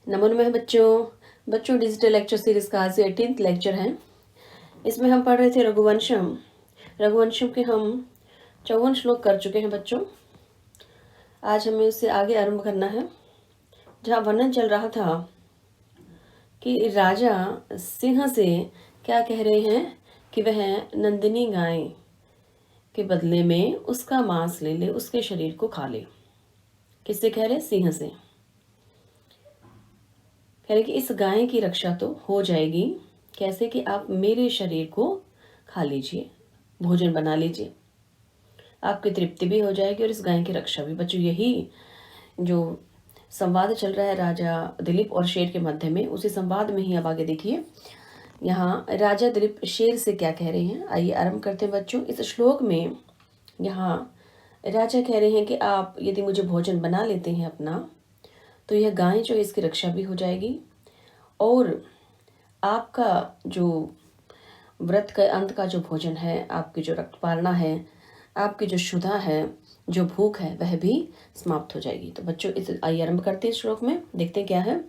नमो नमः बच्चों digital lecture series का आज 18th लेक्चर है। इसमें हम पढ़ रहे थे रघुवंशम के हम 54 श्लोक कर चुके हैं बच्चों। आज हमें उससे आगे आरंभ करना है, जहाँ वर्णन चल रहा था कि राजा सिंह से क्या कह रहे हैं कि वह नंदिनी गाय के बदले में उसका मांस ले ले, उसके शरीर को खा ले। किससे कह रहे? सिंह से कह रहे कि इस गाय की रक्षा तो हो जाएगी। कैसे? कि आप मेरे शरीर को खा लीजिए, भोजन बना लीजिए, आपकी तृप्ति भी हो जाएगी और इस गाय की रक्षा भी। बच्चों, यही जो संवाद चल रहा है राजा दिलीप और शेर के मध्य में, उसी संवाद में ही अब आगे देखिए यहाँ राजा दिलीप शेर से क्या कह रहे हैं। आइए आरंभ करते हैं बच्चों। इस श्लोक में यहाँ राजा कह रहे हैं कि आप यदि मुझे भोजन बना लेते हैं अपना, तो यह गाय जो है इसकी रक्षा भी हो जाएगी और आपका जो व्रत का अंत का जो भोजन है, आपकी जो रक्तपारणा है, आपकी जो क्षुधा है, जो भूख है, वह भी समाप्त हो जाएगी। तो बच्चों इस आइए आरंभ करते हैं श्लोक में, देखते हैं क्या है।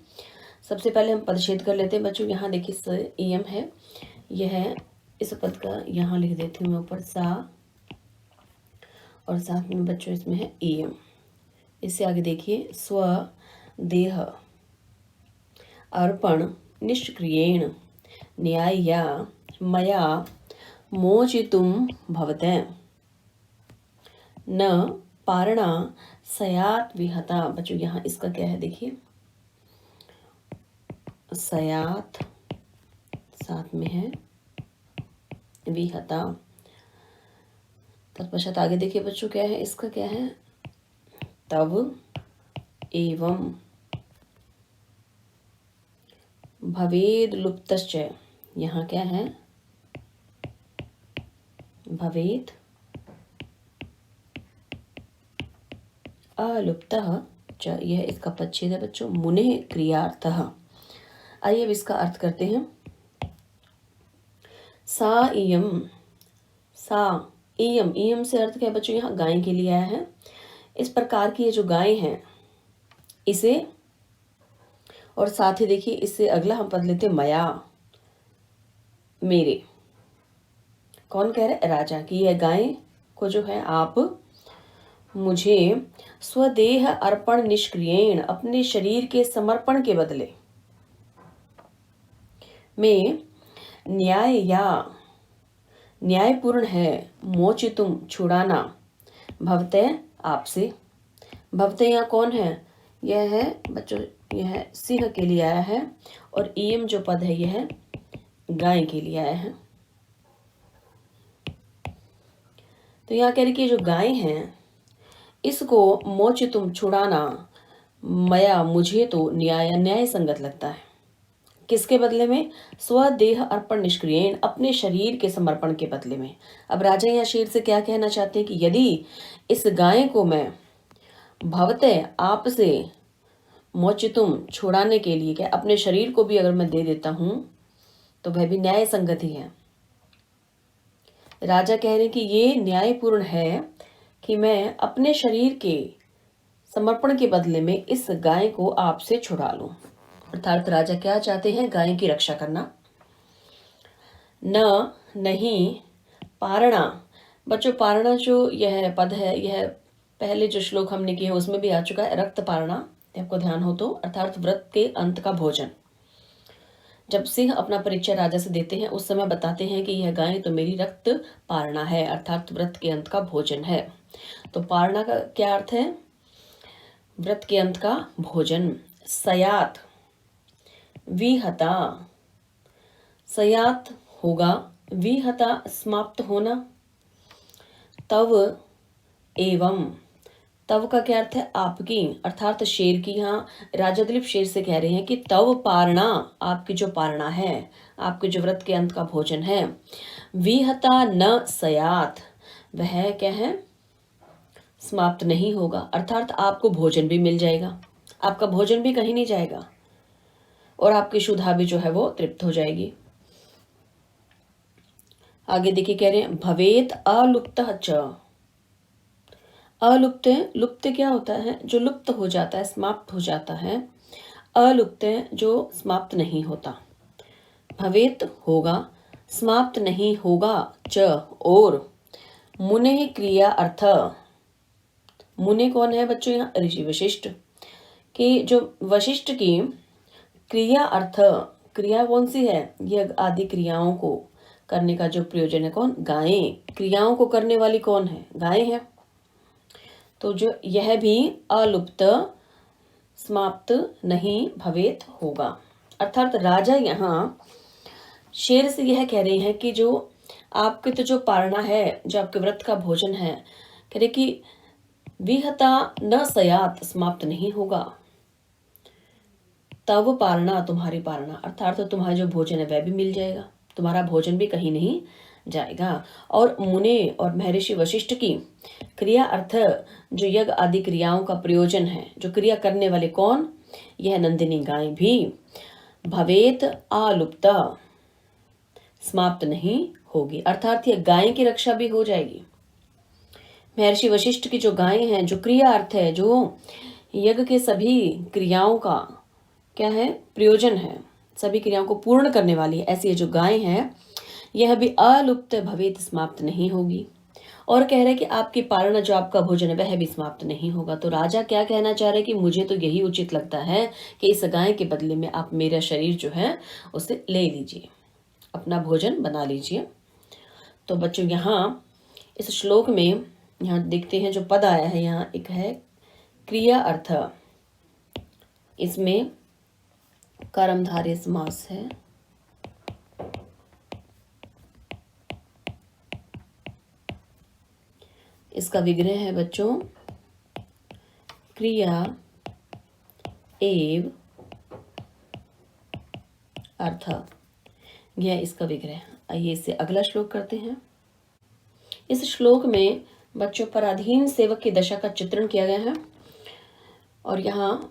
सबसे पहले हम पदच्छेद कर लेते हैं बच्चों। यहाँ देखिए इयम है, यह है इस पद का यहाँ लिख देती हूँ मैं ऊपर सा, और साथ में बच्चों इसमें है इयम। इससे आगे देखिए स्व देह अर्पण निष्क्रियेण न्याय्या मया मोचितुं भवते न पारणा सयात विहता। बच्चों यहाँ इसका क्या है देखिए, सयात साथ में है विहता। तत्पश्चात आगे देखिए बच्चों क्या है, इसका क्या है, तव एवं भवेद लुप्तश्च। यहाँ क्या है, भवेद अलुप्तः च, यह इसका पदच्छेद है बच्चों, मुने क्रियार्थः। आइए अब इसका अर्थ करते हैं। सा इयम, सा इयम, इयम से अर्थ क्या है बच्चों, यहाँ गाय के लिए आया है। इस प्रकार की ये जो गाय है इसे, और साथ ही देखिए इससे अगला हम पद लेते मया, मेरे। कौन कह रहे? राजा की यह गाय को जो है आप मुझे स्वदेह अर्पण निष्क्रियेण, अपने शरीर के समर्पण के बदले में न्याय या न्यायपूर्ण है, मोचितुम छुड़ाना, भवते आपसे। भवते यहाँ कौन है? यह है बच्चों, यह सिंह के लिए आया है, और इयम जो पद है यह गाय के लिए आया है। तो यहाँ कह रही कि जो गाय है इसको मोचितुम छुड़ाना, मया मुझे तो न्याय संगत लगता है। किसके बदले में? स्वदेह अर्पण निष्क्रियेण, अपने शरीर के समर्पण के बदले में। अब राजा या शेर से क्या कहना चाहते हैं कि यदि इस गाय को मैं भवते आपसे मोचितुम छुड़ाने के लिए, क्या अपने शरीर को भी अगर मैं दे देता हूं तो वह भी न्याय संगत ही है। राजा कह रहे हैं कि ये न्यायपूर्ण है कि मैं अपने शरीर के समर्पण के बदले में इस गाय को आपसे छुड़ा लूं। अर्थात राजा क्या चाहते हैं? गाय की रक्षा करना। न नहीं पारणा। बच्चों पारणा जो यह पद है, यह पहले जो श्लोक हमने किए उसमें भी आ चुका है, रक्त पारणा, आपको ध्यान हो तो, अर्थात व्रत के अंत का भोजन। जब सिंह अपना परिचय राजा से देते हैं उस समय बताते हैं कि यह गाय तो मेरी रक्त पारणा है, अर्थात व्रत के अंत का भोजन है। तो पारणा का क्या अर्थ है? व्रत के अंत का भोजन। सयात विहता, सयात होगा, विहता समाप्त होना। तव एवं, तव का क्या अर्थ है? आपकी, अर्थात शेर की। यहाँ राजा दिलीप शेर से कह रहे हैं कि तव पारणा, आपकी जो पारणा है, आपके जो व्रत के अंत का भोजन है, विहता न सयात, वह क्या है? समाप्त नहीं होगा। अर्थात आपको भोजन भी मिल जाएगा, आपका भोजन भी कहीं नहीं जाएगा और आपकी क्षुधा भी जो है वो तृप्त हो जाएगी। आगे देखिए कह रहे हैं भवेत अलुप्तः च। अलुप्त, लुप्त क्या होता है? जो लुप्त हो जाता है, समाप्त हो जाता है। अलुप्त जो समाप्त नहीं होता, भवेत होगा, समाप्त नहीं होगा, च और मुने क्रिया अर्थ, मुने कौन है बच्चों यहाँ, ऋषि वशिष्ठ, कि जो वशिष्ठ की क्रिया अर्थ, क्रिया कौन सी है, यज्ञ आदि क्रियाओं को करने का जो प्रयोजन है कौन, गायें, क्रियाओं को करने वाली कौन है, गायें है। तो जो यह भी अलुप्त समाप्त नहीं भवेत होगा, अर्थात राजा यहाँ शेर से यह कह रहे हैं कि जो आपके तो जो पारणा है, जो आपके व्रत का भोजन है, कह रहे कि विहता न सयात, समाप्त नहीं होगा, तब पारणा, तुम्हारी पारणा, अर्थात तो तुम्हारा जो भोजन है वह भी मिल जाएगा, तुम्हारा भोजन भी कहीं नहीं जाएगा। और मुने और महर्षि वशिष्ठ की क्रिया अर्थ, जो यज्ञ आदि क्रियाओं का प्रयोजन है, जो क्रिया करने वाले कौन, यह नंदिनी गाय भी भवेत आलुप्ता, समाप्त नहीं होगी, अर्थात यह गाय की रक्षा भी हो जाएगी। महर्षि वशिष्ठ की जो गायें हैं, जो क्रिया अर्थ है, जो यज्ञ के सभी क्रियाओं का क्या है, प्रयोजन है, सभी क्रियाओं को पूर्ण करने वाली है, ऐसी ये जो गाय है, यह भी अलुप्त भवेत, समाप्त नहीं होगी। और कह रहे कि आपकी पारणा, जो आपका भोजन है वह भी समाप्त नहीं होगा। तो राजा क्या कहना चाह रहे कि मुझे तो यही उचित लगता है कि इस गाय के बदले में आप मेरा शरीर जो है उसे ले लीजिए, अपना भोजन बना लीजिए। तो बच्चों यहाँ इस श्लोक में यहाँ देखते हैं जो पद आया है, यहाँ एक है क्रिया अर्थ, इसमें कर्मधारय समास है, इसका विग्रह है बच्चों क्रिया एव अर्थ, यह इसका विग्रह। आइए इससे अगला श्लोक करते हैं। इस श्लोक में बच्चों पराधीन सेवक की दशा का चित्रण किया गया है, और यहाँ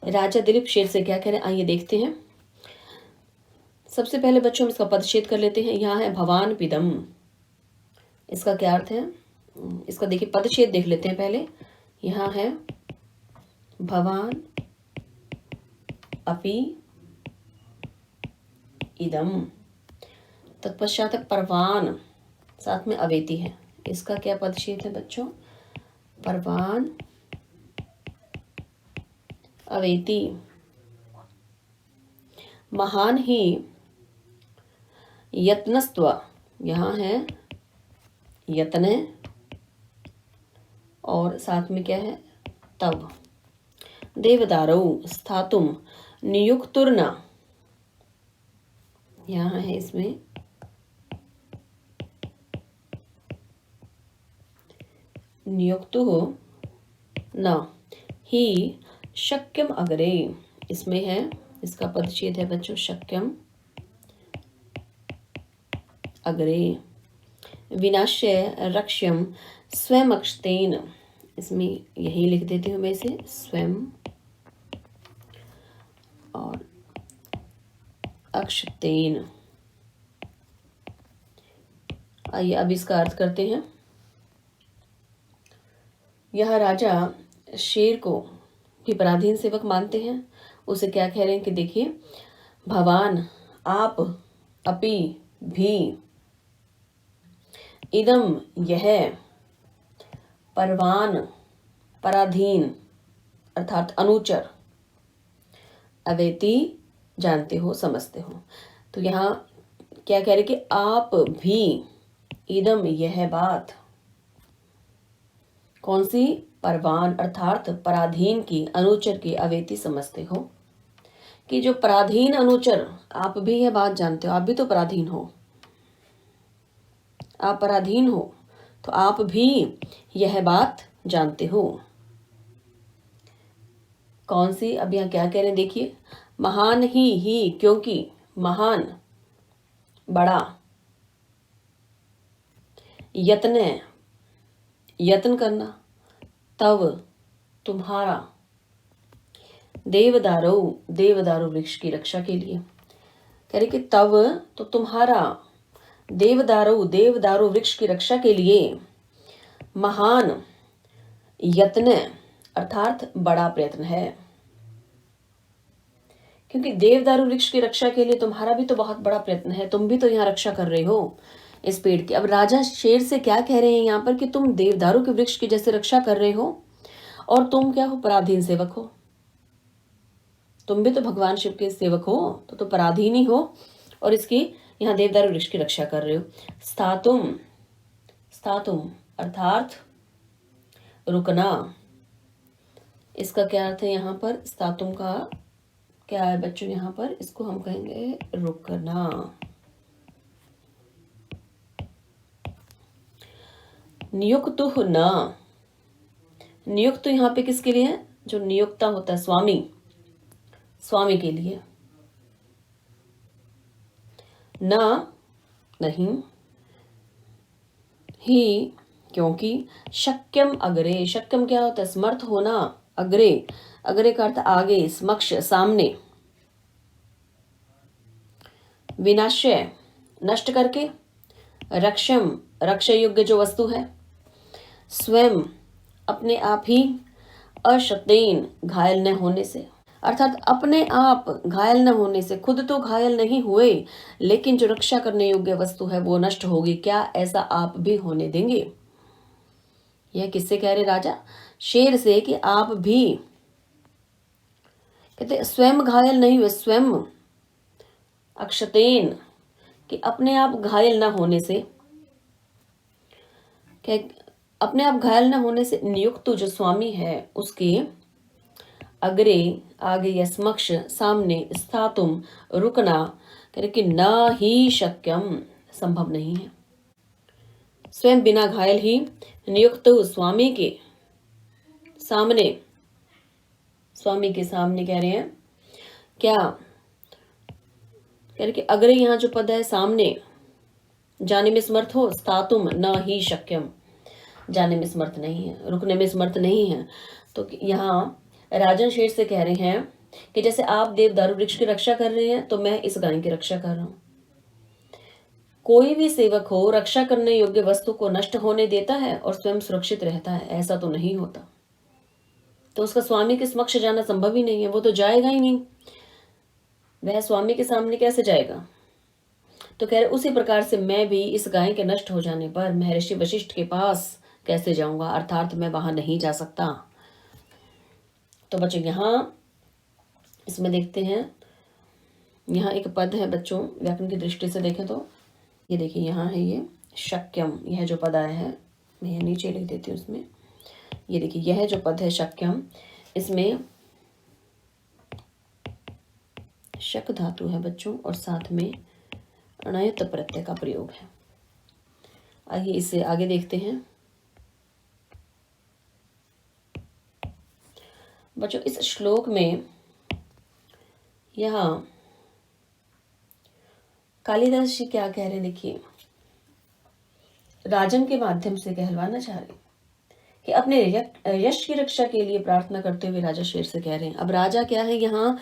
राजा दिलीप शेर से क्या कह रहे हैं, आइए देखते हैं। सबसे पहले बच्चों हम इसका पदच्छेद कर लेते हैं। यहाँ है भवान पिदम, इसका क्या अर्थ है, इसका देखिए पदच्छेद देख लेते हैं पहले। यहाँ है भवान अपि इदम, तत्पश्चात परवान, साथ में अवेति है, इसका क्या पदच्छेद है बच्चों, परवान अवेति। महान ही यत्नस्त्व, यहाँ है यत्न, और साथ में क्या है तब। देवदारौ स्थातुम नियुक्तुर्न, यहाँ है इसमें नियुक्तुः न ही शक्यम अग्रे, इसमें है, इसका पदच्छेद है बच्चों शक्यम अग्रे। विनाश्य रक्ष्यम स्वयं अक्षतेन, इसमें यही लिख देती हूँ मैं इसे, स्वयं और अक्षतेन। आइए अब इसका अर्थ करते हैं। यह राजा शेर को भी पराधीन सेवक मानते हैं। उसे क्या कह रहे हैं कि देखिए भवान, आप, अपि भी, इदम यह, परवान पराधीन अर्थात अनुचर, अवेति जानते हो समझते हो। तो यहाँ क्या कह रहे कि आप भी, इदम यह बात, कौन सी, परवान अर्थात पराधीन की, अनुचर की, अवेति समझते हो, कि जो पराधीन अनुचर, आप भी यह बात जानते हो, आप भी तो पराधीन हो, आप पराधीन हो, तो आप भी यह बात जानते हो। कौन सी, अब यहाँ क्या कह रहे हैं देखिए, महान ही क्योंकि, महान बड़ा, यत्न यत्न करना, तव तुम्हारा, देवदारू वृक्ष की रक्षा के लिए, कह रहे कि तव तो तुम्हारा, देवदारू वृक्ष की रक्षा के लिए, महान यत्न अर्थात बड़ा प्रयत्न है। क्योंकि देवदारू वृक्ष की रक्षा के लिए तुम्हारा भी तो बहुत बड़ा प्रयत्न है, तुम भी तो यहाँ रक्षा कर रहे हो इस पेड़ की। अब राजा शेर से क्या कह रहे हैं यहाँ पर कि तुम देवदारू के वृक्ष की जैसे रक्षा कर रहे हो और तुम क्या हो, पराधीन सेवक हो। तुम भी तो भगवान शिव के सेवक हो, तो पराधीन ही हो और इसकी यहाँ देवदारू वृक्ष की रक्षा कर रहे हो। स्थातुम, स्थातुम अर्थात रुकना। इसका क्या अर्थ है यहाँ पर? स्थातुम का क्या है बच्चों? यहाँ पर इसको हम कहेंगे रुकना। नियुक्तु न, नियुक्त यहाँ पे किसके लिए है? जो नियुक्ता होता है स्वामी, स्वामी के लिए। न नहीं, ही क्योंकि, शक्यम अग्रे, शक्यम क्या होता है? समर्थ होना, अग्रे, अग्रे का अर्थ आगे, समक्ष सामने। विनाश्य नष्ट करके, रक्षम रक्षा योग्य जो वस्तु है, स्वयं अपने आप ही, अशतेन घायल न होने से, अर्थात अपने आप घायल न होने से, खुद तो घायल नहीं हुए लेकिन जो रक्षा करने योग्य वस्तु है वो नष्ट होगी, क्या ऐसा आप भी होने देंगे? यह किससे कह रहे राजा? शेर से, कि आप भी, कहते स्वयं घायल नहीं हुए, स्वयं अक्षतेन, कि अपने आप घायल न होने से, क्या अपने आप घायल न होने से, नियुक्त जो स्वामी है उसके अग्रे आगे या समक्ष सामने, स्थातुम रुकना, कह कि न ही शक्यम संभव नहीं है। स्वयं बिना घायल ही नियुक्त स्वामी के सामने, स्वामी के सामने कह रहे हैं क्या? कह रहे कि अग्रे यहाँ जो पद है सामने, जाने में समर्थ हो, स्थातुम न ही शक्यम, जाने में समर्थ नहीं है, रुकने में समर्थ नहीं है। तो यहाँ राजन शेर से कह रहे हैं कि जैसे आप देवदारू वृक्ष की रक्षा कर रहे हैं तो मैं इस गाय की रक्षा कर रहा हूं। कोई भी सेवक हो रक्षा करने योग्य वस्तु को नष्ट होने देता है और स्वयं सुरक्षित रहता है, ऐसा तो नहीं होता। तो उसका स्वामी के समक्ष जाना संभव ही नहीं है, वो तो जाएगा ही नहीं, वह स्वामी के सामने कैसे जाएगा? तो कह रहे उसी प्रकार से मैं भी इस गाय के नष्ट हो जाने पर महर्षि वशिष्ठ के पास कैसे जाऊंगा, अर्थात मैं वहां नहीं जा सकता। तो बच्चों यहाँ इसमें देखते हैं, यहाँ एक पद है बच्चों, व्याकरण की दृष्टि से देखें तो ये देखिए यहाँ है ये शक्यम, यह जो पद आया है, मैं यहाँ नीचे लिख देती हूँ उसमें, ये देखिए यह जो पद है शक्यम, इसमें शक धातु है बच्चों और साथ में अणयत प्रत्यय का प्रयोग है। आइए इसे आगे देखते हैं बच्चों। इस श्लोक में यहाँ कालिदास जी क्या कह रहे हैं, देखिए राजन के माध्यम से कहलवाना चाह रहे कि अपने यश की रक्षा के लिए प्रार्थना करते हुए राजा शेर से कह रहे हैं। अब राजा क्या है, यहाँ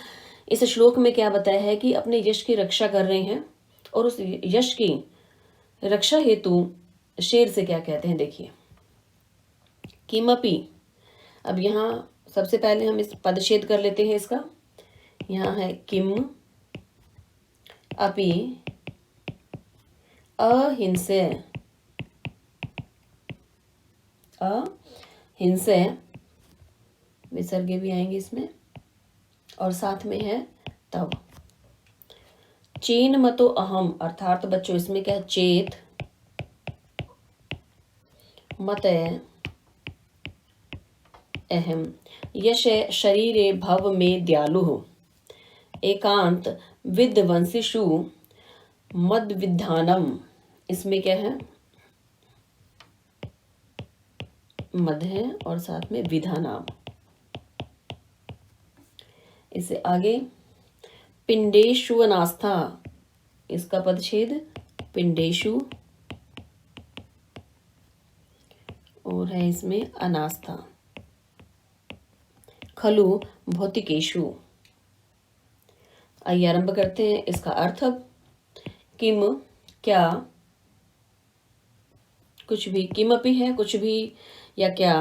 इस श्लोक में क्या बताया है कि अपने यश की रक्षा कर रहे हैं और उस यश की रक्षा हेतु शेर से क्या कहते हैं, देखिए किमपि। अब यहाँ सबसे पहले हम इस पदच्छेद कर लेते हैं इसका। यहाँ है किम अपि अहिंसे, अहिंसे विसर्गे भी आएंगे इसमें और साथ में है तब। चेन मतो अहम, अर्थात बच्चों इसमें क्या है, चेत मत अहम, यश शरीरे भव में दयालु, एकांत विद्वंसिषु मद विधानम, इसमें क्या है, मद है और साथ में विधानाम। इसे आगे पिंडेशु अनास्था, इसका पदच्छेद पिंडेशु और है इसमें अनास्था। खलु भौतिकेशु। आइए आरंभ करते हैं इसका अर्थ। किम क्या, कुछ भी, किमपि है कुछ भी या क्या,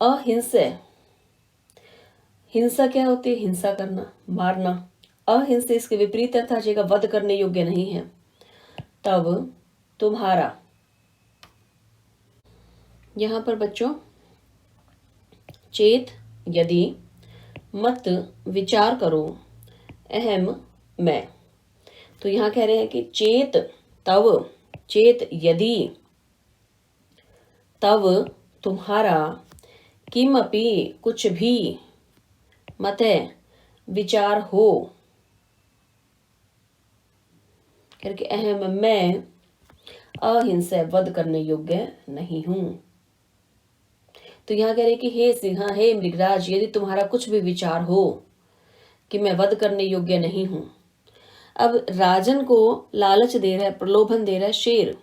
अहिंसे, हिंसा क्या होती है, हिंसा करना, मारना, अहिंसे इसके विपरीत अर्थ आ जाएगा, वध करने योग्य नहीं है। तब तुम्हारा, यहां पर बच्चों चेत यदि, मत विचार करो, अहम मैं। तो यहां कह रहे हैं कि चेत तब, चेत यदि, तब तुम्हारा, किमपि कुछ भी, मत विचार हो, करके अहम मैं अहिंसा वध करने योग्य नहीं हूं। तो यहां कह रहे कि हे सिंह, हे मृगराज, यदि तुम्हारा कुछ भी विचार हो कि मैं वध करने योग्य नहीं हूं। अब राजन को लालच दे रहा है, प्रलोभन दे रहा है शेर।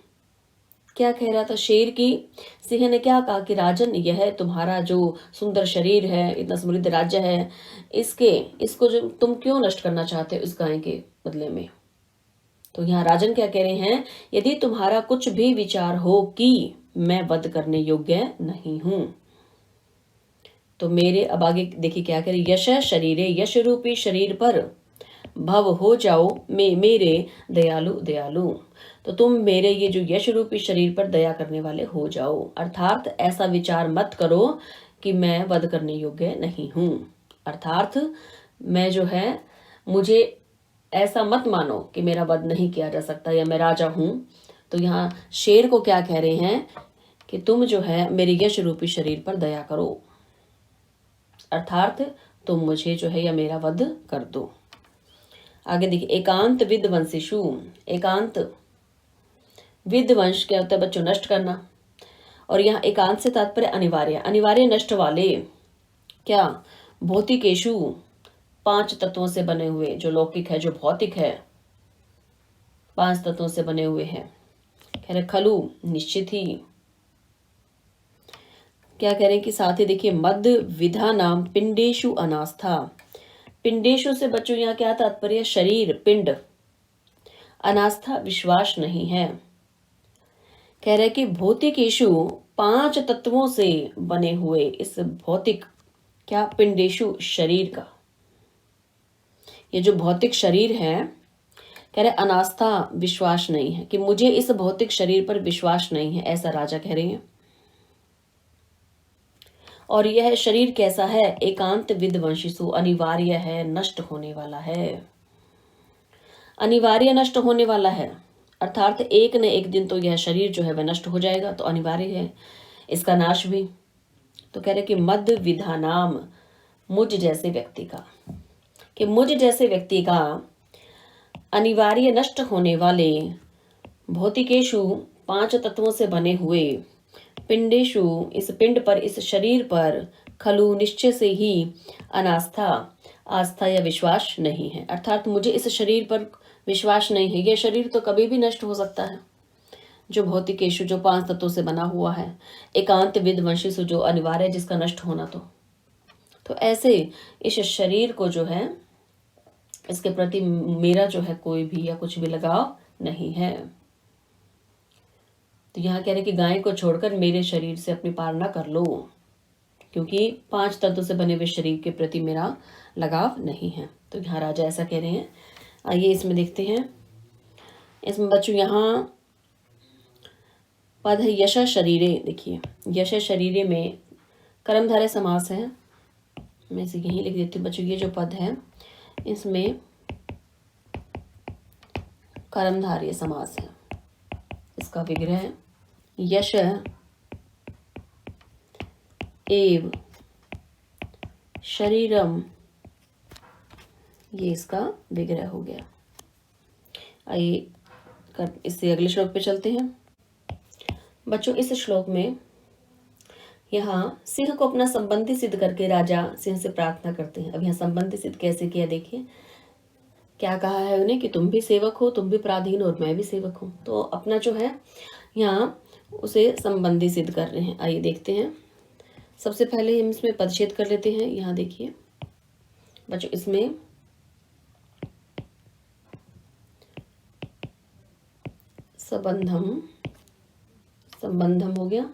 क्या कह रहा था शेर की, सिंह ने क्या कहा कि राजन, यह तुम्हारा जो सुंदर शरीर है, इतना समृद्ध राज्य है, इसको जो तुम क्यों नष्ट करना चाहते हो इस गाय के बदले में। तो यहाँ राजन क्या कह रहे हैं, यदि तुम्हारा कुछ भी विचार हो कि मैं वध करने योग्य नहीं हूं, तो मेरे, अब आगे देखिए क्या करें, यश शरीरे, यश रूपी शरीर पर भव हो जाओ मेरे दयालु दयालु। तो तुम मेरे ये जो यश रूपी शरीर पर दया करने वाले हो जाओ, अर्थात ऐसा विचार मत करो कि मैं वध करने योग्य नहीं हूं। अर्थात मैं जो है, मुझे ऐसा मत मानो कि मेरा वध नहीं किया जा सकता या मैं राजा हूं। तो यहाँ शेर को क्या कह रहे हैं कि तुम जो है मेरे यश रूपी शरीर पर दया करो, अर्थात तुम मुझे जो है या मेरा वध कर दो। आगे देखिए, एकांत विध्वंसिषु, एकांत विध्वंस क्या होता है बच्चों, नष्ट करना। और यहाँ एकांत से तात्पर्य अनिवार्य, अनिवार्य नष्ट वाले, क्या, भौतिकेशु, 5 तत्वों से बने हुए, जो लौकिक है, जो भौतिक है, 5 तत्वों से बने हुए हैं। कह रहे खलु, निश्चित ही। क्या कह रहे हैं कि साथ ही देखिए, मद विधा नाम पिंडेशु अनास्था। पिंडेशु से बच्चों यहाँ क्या तात्पर्य, शरीर, पिंड। अनास्था विश्वास नहीं है। कह रहे कि भौतिकेशु, 5 तत्वों से बने हुए इस भौतिक, क्या, पिंडेशु, शरीर का, ये जो भौतिक शरीर है, कह रहे अनास्था विश्वास नहीं है, कि मुझे इस भौतिक शरीर पर विश्वास नहीं है, ऐसा राजा कह रहे हैं। और यह शरीर कैसा है, एकांत विध्वंसिषु, अनिवार्य है, नष्ट होने वाला है, अनिवार्य नष्ट होने वाला है। अर्थात एक न एक दिन तो यह शरीर जो है वह नष्ट हो जाएगा, तो अनिवार्य है इसका नाश भी। तो कह रहे कि मद विधा नाम, मुझ जैसे व्यक्ति का, कि मुझ जैसे व्यक्ति का अनिवार्य नष्ट होने वाले भौतिकेशु, 5 तत्वों से बने हुए, पिंडेशु, इस पिंड पर, इस शरीर पर, खलु, निश्चय से ही, अनास्था, आस्था या विश्वास नहीं है। अर्थात मुझे इस शरीर पर विश्वास नहीं है, यह शरीर तो कभी भी नष्ट हो सकता है, जो भौतिकेशु, जो 5 तत्वों से बना हुआ है, एकांत विध्वंसिषु, जो अनिवार्य, जिसका नष्ट होना। तो ऐसे इस शरीर को जो है, इसके प्रति मेरा जो है कोई भी या कुछ भी लगाव नहीं है। तो यहाँ कह रहे कि गाय को छोड़कर मेरे शरीर से अपनी पालना कर लो, क्योंकि 5 तत्वों से बने हुए शरीर के प्रति मेरा लगाव नहीं है। तो यहाँ राजा ऐसा कह रहे हैं। आइए इसमें देखते हैं। इसमें बच्चों यहाँ पद है यश शरीरे। देखिए, यश शरीरे में कर्मधारय समास है। मैं इसे यहीं लिख देती हूँ बच्चों। ये जो पद है इसमें कर्मधारय समास है, इसका विग्रह है यश एव शरीरम, ये इसका विग्रह हो गया। आइए इससे अगले श्लोक पे चलते हैं। बच्चों इस श्लोक में यहाँ सिंह को अपना संबंधी सिद्ध करके राजा सिंह से प्रार्थना करते हैं। अब यहाँ संबंधी सिद्ध कैसे किया, देखिए क्या कहा है उन्हें कि तुम भी सेवक हो, तुम भी पराधीन और मैं भी सेवक हूँ। तो अपना जो है यहाँ उसे संबंधी सिद्ध कर रहे हैं। आइए देखते हैं। सबसे पहले हम इसमें पदच्छेद कर लेते हैं। यहाँ देखिए बच्चों, इसमें संबंधम, संबंधम हो गया।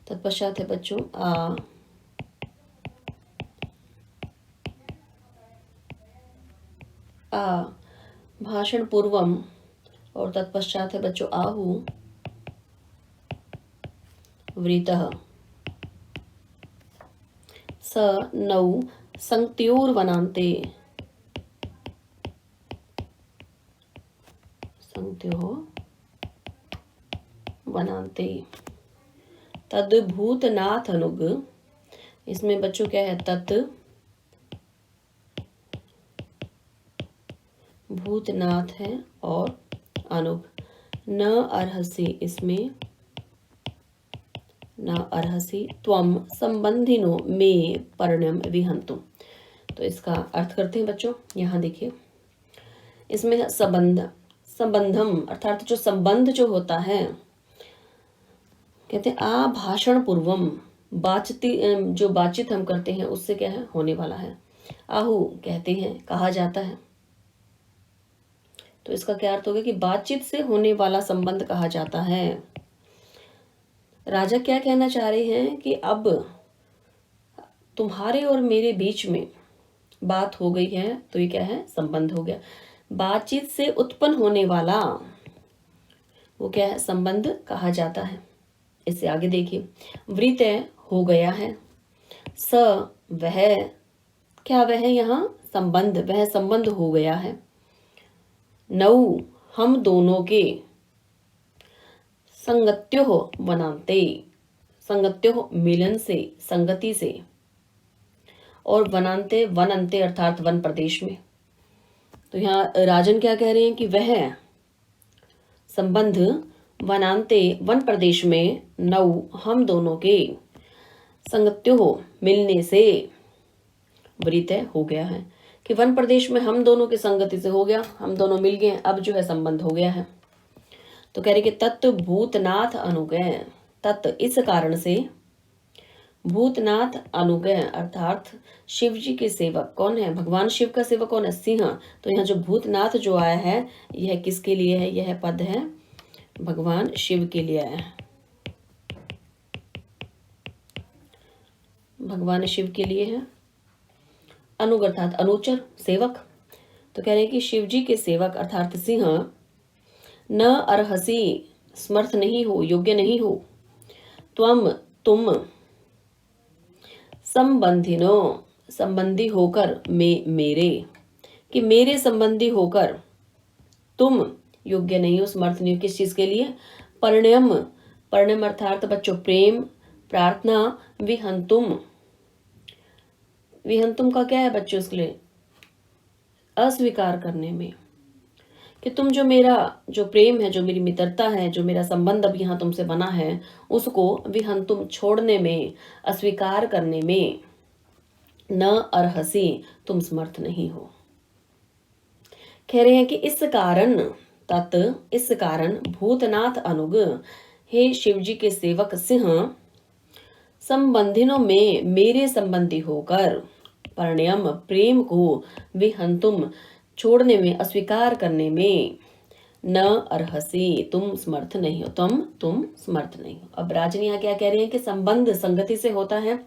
तत्पश्चात है बच्चों आ, आ भाषण पूर्वम और तत्पश्चात है बच्चों आहु वृतः। स नौ संक्त्योर्वनान्ते वनान्ते तद भूतनाथ अनुग। इसमें बच्चों क्या है, तत् भूतनाथ है और अनुग। न अर्हसि, इसमें न अर्हसि त्वम संबंधिनो मे पर्णम विहंतुम। तो इसका अर्थ करते हैं बच्चों। यहाँ देखिए, इसमें संबंधम अर्थात जो संबंध जो होता है, कहते हैं आभाषण पूर्वम, जो बातचीत हम करते हैं उससे क्या है, होने वाला है। आहु कहते हैं, कहा जाता है। तो इसका क्या अर्थ होगा कि बातचीत से होने वाला संबंध कहा जाता है। राजा क्या कहना चाह रहे हैं कि अब तुम्हारे और मेरे बीच में बात हो गई है, तो ये क्या है, संबंध हो गया। बातचीत से उत्पन्न होने वाला वो क्या है, संबंध कहा जाता है। इससे आगे देखिए, वृत हो गया है। स वह, क्या वह, यहाँ संबंध, वह संबंध हो गया है। नौ हम दोनों के, संगत्यो वनान्ते, संगत्यो मिलन से, संगति से, और वनान्ते वन अंते अर्थात वन प्रदेश में। तो यहाँ राजन क्या कह रहे हैं कि वह संबंध वनान्ते वन प्रदेश में, नौ हम दोनों के, संगत्यो मिलने से, वृत हो गया है कि वन प्रदेश में हम दोनों की संगति से हो गया, हम दोनों मिल गए, अब जो है संबंध हो गया है। तो कह रहे कि तत् भूतनाथ अनुगय, तत् इस कारण से, भूतनाथ अनुगय अर्थात शिव जी के सेवक कौन है, भगवान शिव का सेवक कौन है, सिंह। तो यहाँ जो भूतनाथ जो आया है, यह किसके लिए है, यह पद है भगवान शिव के लिए आया है, भगवान शिव के लिए है। अनुग अर्थात अनुचर, सेवक। तो कह रहे हैं कि शिव जी के सेवक अर्थात सिंह, न अर्हसि समर्थ नहीं हो, योग्य नहीं हो, त्वम तुम, संबंधिनो संबंधी होकर, मेरे, कि मेरे संबंधी होकर तुम योग्य नहीं हो, समर्थ नहीं हो, किस चीज के लिए, परिणयम, परिणयम अर्थात बच्चों प्रेम, प्रार्थना, विहंतुम, विहंतुम का क्या है बच्चों, इसके लिए अस्वीकार करने में, कि तुम जो मेरा जो प्रेम है, जो मेरी मित्रता है, जो मेरा संबंध अब यहाँ तुमसे बना है, उसको विहंतुम छोड़ने में, अस्वीकार करने में, न अर्हसि तुम समर्थ नहीं हो। कह रहे हैं कि इस कारण, तत् इस कारण, भूतनाथ अनुग, हे शिव जी के सेवक सिंह, संबंधिनों में मेरे संबंधी होकर, परिणयम प्रेम को, विहंतुम छोड़ने में, अस्वीकार करने में, न अर्हसि तुम समर्थ नहीं हो, तुम समर्थ नहीं हो। अब राजन यहाँ क्या कह रहे हैं कि संबंध संगति से होता है,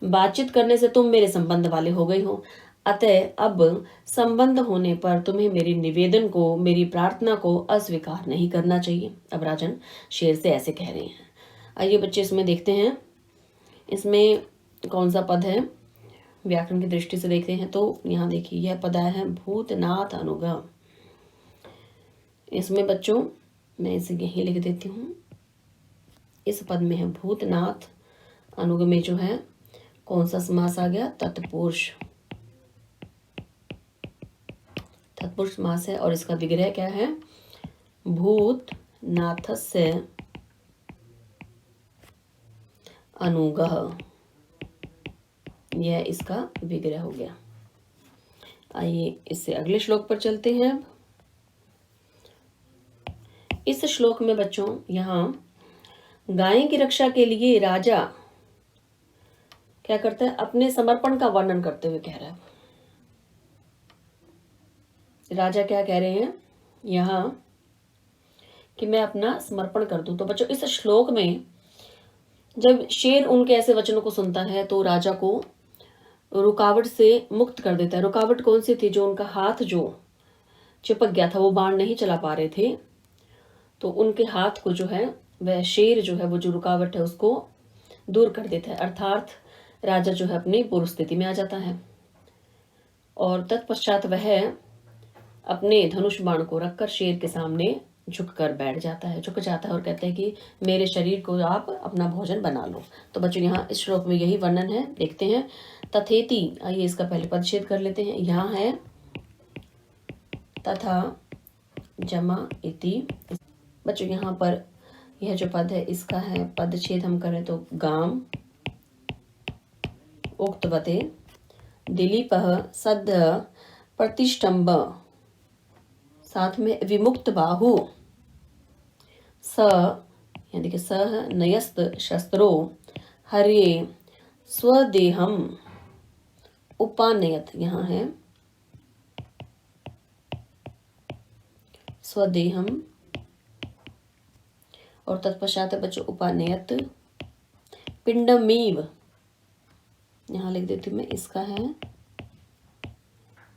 बातचीत करने से तुम मेरे संबंध वाले हो गए हो, अतः अब संबंध होने पर तुम्हें मेरी निवेदन को, मेरी प्रार्थना को अस्वीकार नहीं करना चाहिए। अब राजन शेर से ऐसे कह रहे हैं। आइए बच्चे इसमें देखते हैं, इसमें कौन सा पद है, व्याकरण की दृष्टि से देखते हैं। तो यहाँ देखिए, यह पद आया है भूतनाथ अनुग। इसमें बच्चों मैं इसे यही लिख देती हूँ, इस पद में है भूतनाथ अनुग में जो है कौन सा समास आ गया, तत्पुरुष, तत्पुरुष समास है। और इसका विग्रह क्या है, भूतनाथस्य अनुगः, यह इसका विग्रह हो गया। आइए इससे अगले श्लोक पर चलते हैं। इस श्लोक में बच्चों यहाँ गाय की रक्षा के लिए राजा क्या करता है, अपने समर्पण का वर्णन करते हुए कह रहा है। राजा क्या कह रहे हैं यहाँ कि मैं अपना समर्पण कर दूं। तो बच्चों इस श्लोक में जब शेर उनके ऐसे वचनों को सुनता है तो राजा को रुकावट से मुक्त कर देता है। रुकावट कौन सी थी, जो उनका हाथ जो चिपक गया था, वो बाण नहीं चला पा रहे थे, तो उनके हाथ को जो है वह शेर जो है वो जो रुकावट है उसको दूर कर देता है, अर्थात राजा जो है अपनी पूर्व स्थिति में आ जाता है। और तत्पश्चात वह अपने धनुष बाण को रखकर शेर के सामने झुककर बैठ जाता है, झुक जाता है और कहते हैं कि मेरे शरीर को आप अपना भोजन बना लो। तो बच्चों यहाँ इस श्लोक में यही वर्णन है, देखते हैं। तथेति, आइए इसका पहले परिच्छेद कर लेते हैं। यहाँ है तथा जमा इति। बच्चों यहाँ पर यह जो पद है इसका है पदच्छेद हम करें तो गाम उक्तवते दिलीपः सद् प्रतिष्ठम्ब, साथ में विमुक्त बाहु, स यानी कि सह नयस्त शस्त्रो हर्ये स्वदेहम उपानयत, यहाँ है स्वदेहम और तत्पश्चात बच्चों उपानयत पिंडमीव, यहाँ लिख देती हूँ मैं, इसका है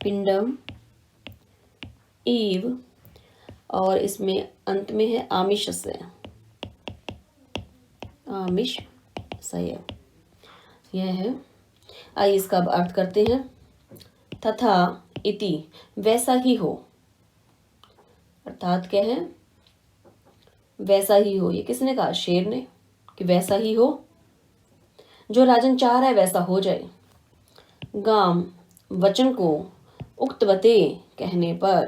पिंडम ईव और इसमें अंत में है आमिष से, आमिष सय, यह है। आइए इसका अब अर्थ करते हैं। तथा इति, वैसा ही हो, अर्थात क्या है, वैसा ही हो। ये किसने कहा? शेर ने, कि वैसा ही हो, जो राजन चाह रहा है वैसा हो जाए। गाम, वचन को, उक्तवते, कहने पर,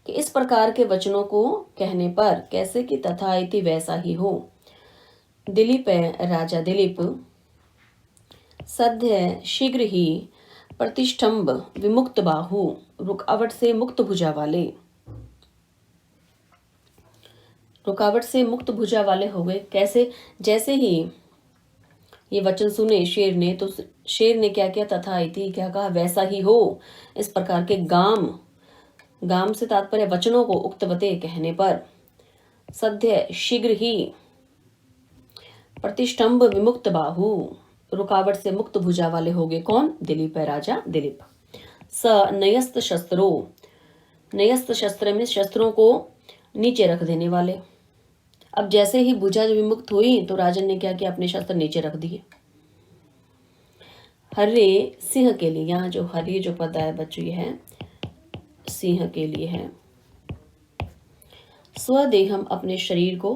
कि इस प्रकार के वचनों को कहने पर, कैसे कि तथा इति वैसा ही हो। दिलीप है राजा दिलीप, सद्य शीघ्र ही, प्रतिष्ठम्भ विमुक्त बाहु, रुकावट से मुक्त भुजा वाले, रुकावट से मुक्त भुजा वाले हो गए। कैसे? जैसे ही ये वचन सुने शेर ने, तो शेर ने क्या किया? तथा इति, क्या कहा? वैसा ही हो। इस प्रकार के गाम, गाम से तात्पर्य वचनों को, उक्तवते कहने पर, सद्य शीघ्र ही, प्रतिष्ठम्भ विमुक्त बाहु, रुकावट से मुक्त भुजा वाले हो गए। कौन? दिलीप है राजा दिलीप। स नयस्त शस्त्रो, नयस्त शस्त्र में शस्त्रों को नीचे रख देने वाले। अब जैसे ही भुजा जब विमुक्त हुई तो राजन ने क्या किया? अपने शस्त्र नीचे रख दिए। हर्रे, सिंह के लिए, यहाँ जो हर्रे जो पद है बच्चों ये है सिंह के लिए है। स्वदेहम, अपने शरीर को,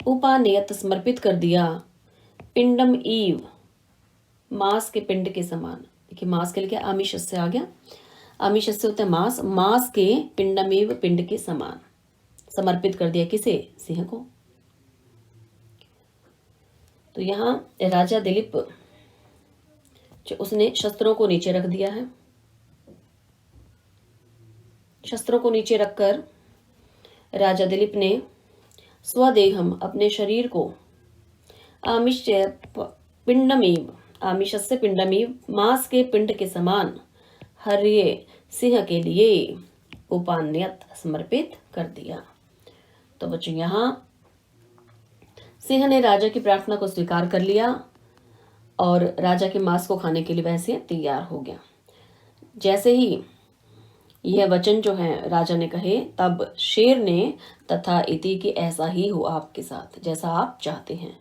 उपानेयत, समर्पित कर दिया, पिंडम ईव, मांस के पिंड के समान। देखिए मांस के लिए क्या? आमिष से आ गया, आमिष से होता है मांस, मांस के पिंडमेव, पिंड के समान समर्पित कर दिया। किसे? सिंह को। तो यहाँ राजा दिलीप जो उसने शस्त्रों को नीचे रख दिया है, शस्त्रों को नीचे रखकर राजा दिलीप ने स्वदेहम, अपने शरीर को, आमिष्य पिंडमीव, आमिषस्य पिंडमीव, मांस के पिंड के समान, हर्ये, सिंह के लिए, उपान्यत, समर्पित कर दिया। तो बच्चों यहाँ सिंह ने राजा की प्रार्थना को स्वीकार कर लिया और राजा के मांस को खाने के लिए वैसे तैयार हो गया। जैसे ही यह वचन जो है राजा ने कहे, तब शेर ने तथा इति की, ऐसा ही हो आपके साथ, जैसा आप चाहते हैं।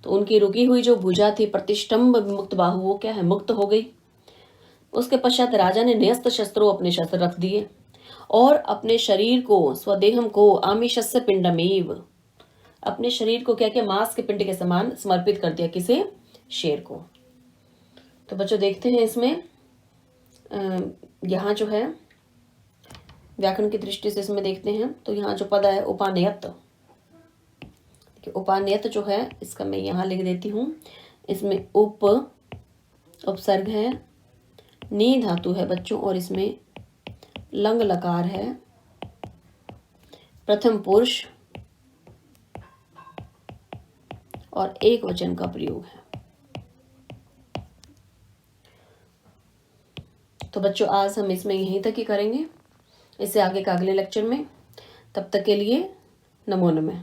तो उनकी रुकी हुई जो भुजा थी, प्रतिष्ठम्भ मुक्त बाहु, वो क्या है? मुक्त हो गई। उसके पश्चात राजा ने न्यस्त शस्त्रों, अपने शस्त्र रख दिए और अपने शरीर को, स्वदेहम को, आमिषस्य पिंडमेव, अपने शरीर को क्या किया? मांस के पिंड के समान समर्पित कर दिया। किसे? शेर को। तो बच्चों देखते हैं इसमें यहाँ जो है व्याकरण की दृष्टि से इसमें देखते हैं तो यहाँ जो पद है उपानयत, उपानयत जो है इसका मैं यहाँ लिख देती हूँ। इसमें उपसर्ग है, नी धातु है बच्चों, और इसमें लंग लकार है, प्रथम पुरुष और एक वचन का प्रयोग है। तो बच्चों आज हम इसमें यहीं तक ही करेंगे, इससे आगे का अगले लेक्चर में। तब तक के लिए नमो नमः।